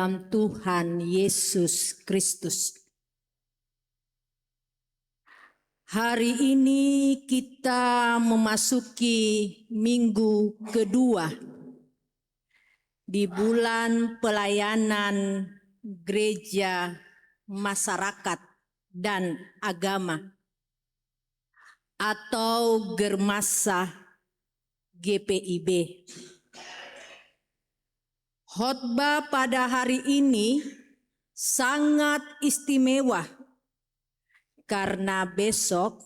dalam Tuhan Yesus Kristus. Hari ini kita memasuki minggu kedua di bulan pelayanan gereja, masyarakat, dan agama atau Germasa GPIB. Khotbah pada hari ini sangat istimewa karena besok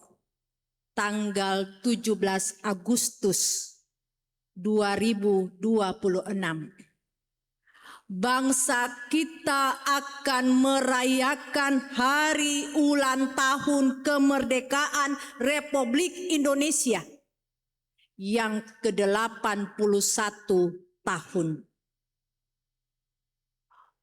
tanggal 17 Agustus 2026 bangsa kita akan merayakan hari ulang tahun kemerdekaan Republik Indonesia yang ke-81 tahun.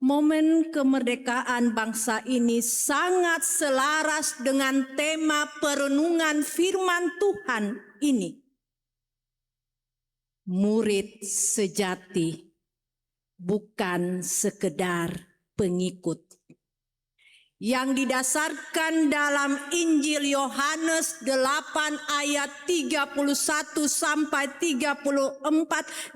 Momen kemerdekaan bangsa ini sangat selaras dengan tema perenungan firman Tuhan ini. Murid sejati, bukan sekedar pengikut. Yang didasarkan dalam Injil Yohanes 8 ayat 31 sampai 34,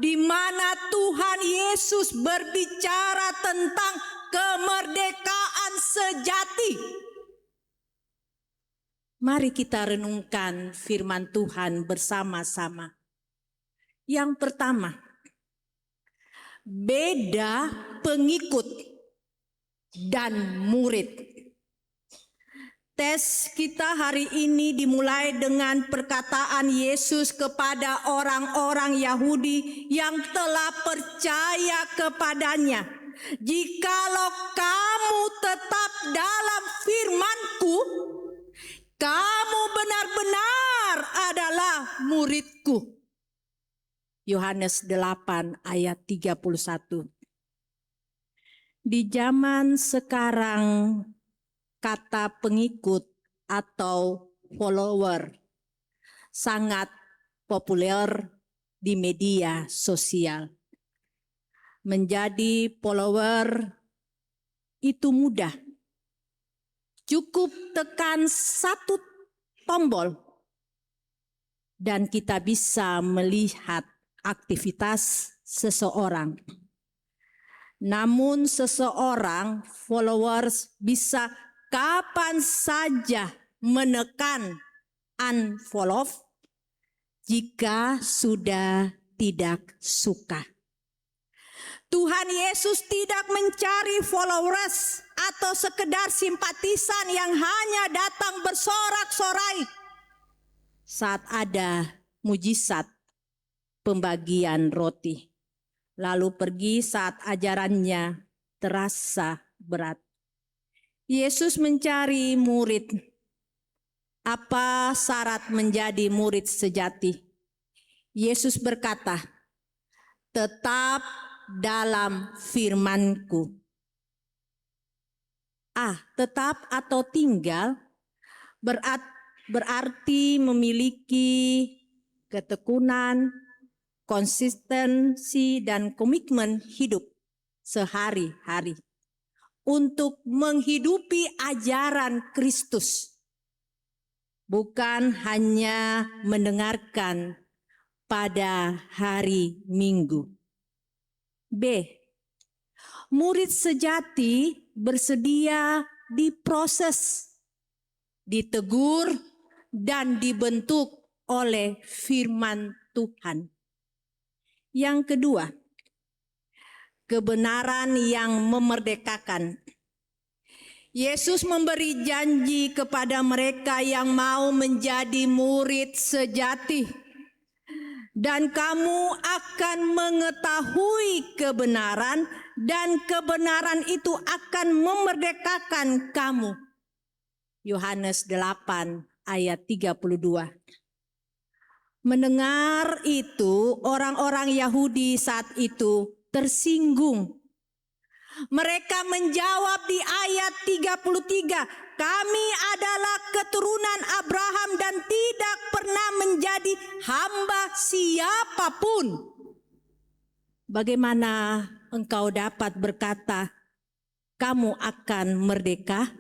di mana Tuhan Yesus berbicara tentang kemerdekaan sejati. Mari kita renungkan firman Tuhan bersama-sama. Yang pertama, beda pengikut dan murid. Tes kita hari ini dimulai dengan perkataan Yesus kepada orang-orang Yahudi yang telah percaya kepadanya. Jikalau kamu tetap dalam firman-Ku, kamu benar-benar adalah murid-Ku. Yohanes 8 ayat 31. Di zaman sekarang, kata pengikut atau follower sangat populer di media sosial. Menjadi follower itu mudah. Cukup tekan satu tombol dan kita bisa melihat aktivitas seseorang. Namun seseorang followers bisa kapan saja menekan unfollow jika sudah tidak suka. Tuhan Yesus tidak mencari followers atau sekedar simpatisan yang hanya datang bersorak-sorai saat ada mujizat pembagian roti, lalu pergi saat ajarannya terasa berat. Yesus mencari murid. Apa syarat menjadi murid sejati? Yesus berkata, tetap dalam firman-Ku. Tetap atau tinggal berarti memiliki ketekunan, konsistensi, dan komitmen hidup sehari-hari untuk menghidupi ajaran Kristus, bukan hanya mendengarkan pada hari Minggu. B. Murid sejati bersedia diproses, ditegur, dan dibentuk oleh firman Tuhan. Yang kedua, kebenaran yang memerdekakan. Yesus memberi janji kepada mereka yang mau menjadi murid sejati. Dan kamu akan mengetahui kebenaran, dan kebenaran itu akan memerdekakan kamu. Yohanes 8 ayat 32. Mendengar itu, orang-orang Yahudi saat itu tersinggung. Mereka menjawab di ayat 33, kami adalah keturunan Abraham dan tidak pernah menjadi hamba siapapun. Bagaimana engkau dapat berkata kamu akan merdeka.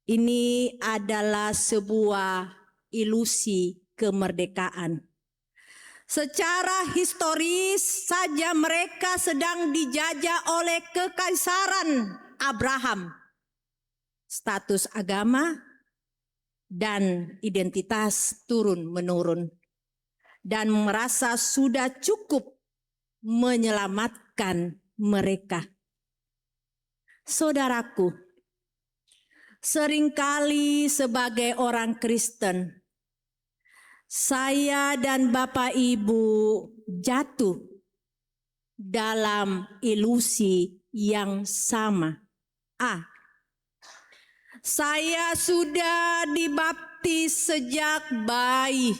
Ini adalah sebuah ilusi kemerdekaan. Secara historis saja mereka sedang dijajah oleh kekaisaran Abraham. Status agama dan identitas turun-menurun. Dan merasa sudah cukup menyelamatkan mereka. Saudaraku, seringkali sebagai orang Kristen, saya dan Bapak Ibu jatuh dalam ilusi yang sama. Saya sudah dibaptis sejak bayi.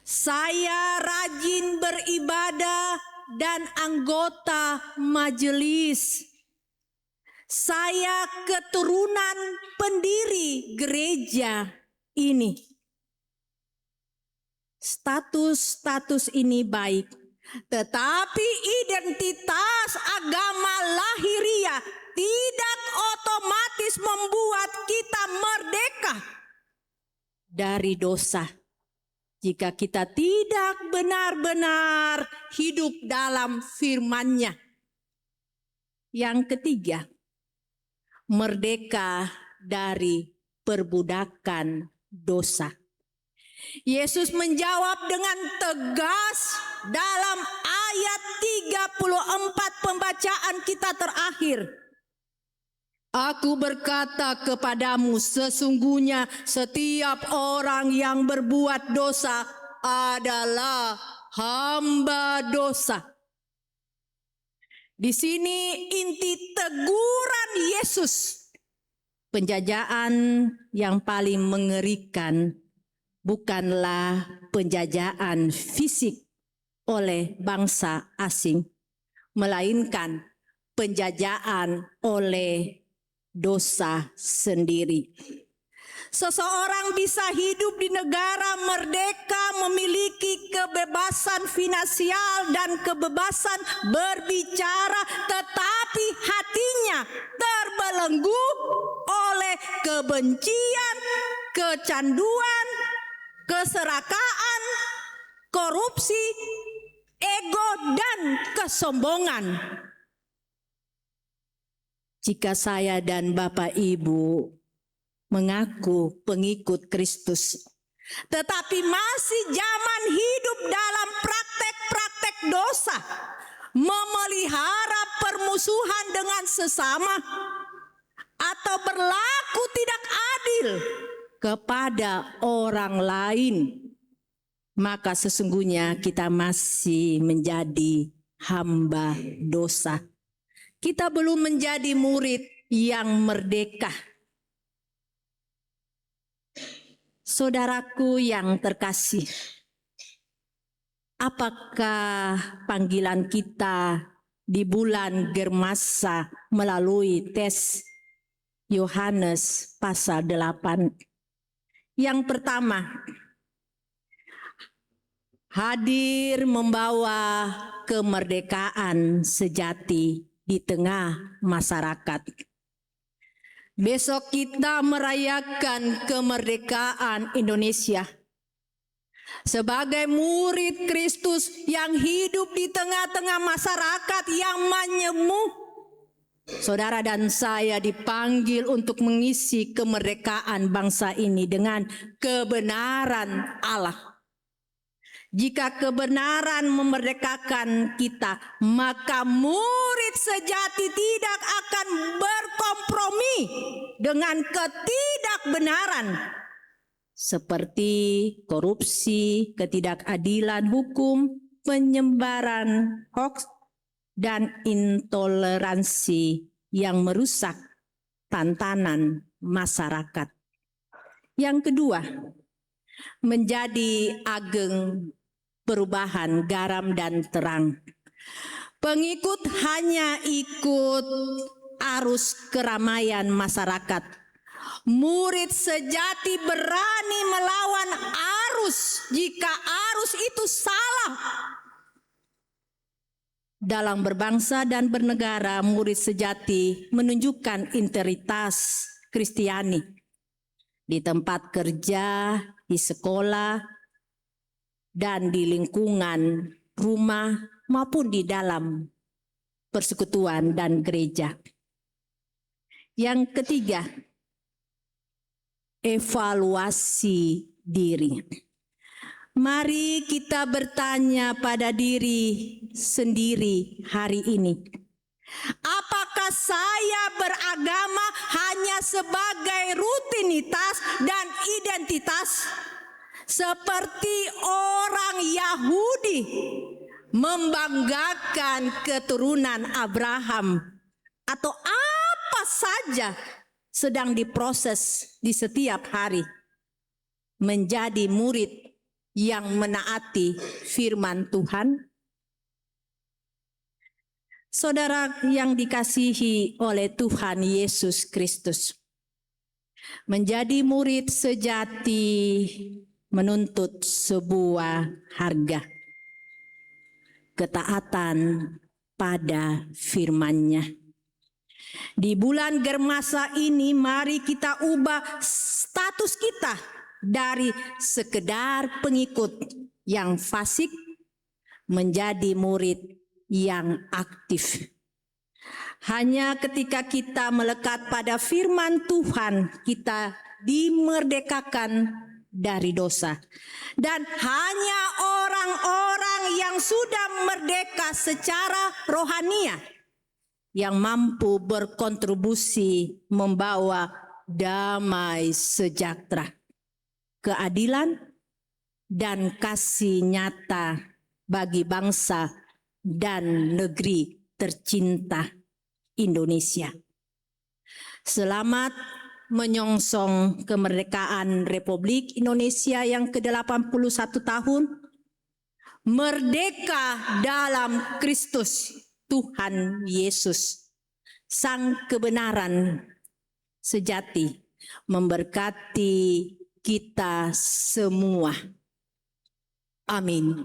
Saya rajin beribadah dan anggota majelis. Saya keturunan pendiri gereja ini. Status ini baik, tetapi identitas agama lahiriah tidak otomatis membuat kita merdeka dari dosa. Jika kita tidak benar-benar hidup dalam firman-Nya. Yang ketiga, merdeka dari perbudakan dosa. Yesus menjawab dengan tegas dalam ayat 34 pembacaan kita terakhir. Aku berkata kepadamu, sesungguhnya setiap orang yang berbuat dosa adalah hamba dosa. Di sini inti teguran Yesus. Penjajahan yang paling mengerikan bukanlah penjajahan fisik oleh bangsa asing, melainkan penjajahan oleh dosa sendiri. Seseorang bisa hidup di negara merdeka, memiliki kebebasan finansial dan kebebasan berbicara, tetapi hatinya terbelenggu oleh kebencian, kecanduan, keserakaan, korupsi, ego, dan kesombongan. Jika saya dan Bapak Ibu mengaku pengikut Kristus, tetapi masih zaman hidup dalam praktek-praktek dosa, memelihara permusuhan dengan sesama, atau berlaku tidak adil kepada orang lain, maka sesungguhnya kita masih menjadi hamba dosa. Kita belum menjadi murid yang merdeka. Saudaraku yang terkasih, apakah panggilan kita di bulan Germasa melalui tes Yohanes pasal 8? Yang pertama, hadir membawa kemerdekaan sejati di tengah masyarakat. Besok kita merayakan kemerdekaan Indonesia sebagai murid Kristus yang hidup di tengah-tengah masyarakat yang majemuk. Saudara dan saya dipanggil untuk mengisi kemerdekaan bangsa ini dengan kebenaran Allah. Jika kebenaran memerdekakan kita, maka murid sejati tidak akan berkompromi dengan ketidakbenaran seperti korupsi, ketidakadilan hukum, penyebaran hoaks, dan intoleransi yang merusak tatanan masyarakat. Yang kedua, menjadi ageng perubahan garam dan terang. Pengikut hanya ikut arus keramaian masyarakat. Murid sejati berani melawan arus jika arus itu salah. Dalam berbangsa dan bernegara, murid sejati menunjukkan integritas Kristiani di tempat kerja, di sekolah, dan di lingkungan rumah maupun di dalam persekutuan dan gereja. Yang ketiga, evaluasi diri. Mari kita bertanya pada diri sendiri hari ini. Apakah saya beragama hanya sebagai rutinitas dan identitas? Seperti orang Yahudi membanggakan keturunan Abraham, atau apa saja sedang diproses di setiap hari menjadi murid yang menaati firman Tuhan? Saudara yang dikasihi oleh Tuhan Yesus Kristus, menjadi murid sejati menuntut sebuah harga, ketaatan pada firman-Nya. Di bulan Germasa ini mari kita ubah status kita dari sekedar pengikut yang fasik menjadi murid yang aktif. Hanya ketika kita melekat pada firman Tuhan, kita dimerdekakan dari dosa. Dan hanya orang-orang yang sudah merdeka secara rohania yang mampu berkontribusi membawa damai sejahtera, keadilan, dan kasih nyata bagi bangsa dan negeri tercinta Indonesia. Selamat menyongsong kemerdekaan Republik Indonesia yang ke-81 tahun. Merdeka dalam Kristus Tuhan Yesus, Sang kebenaran sejati, memberkati kita semua. Amin.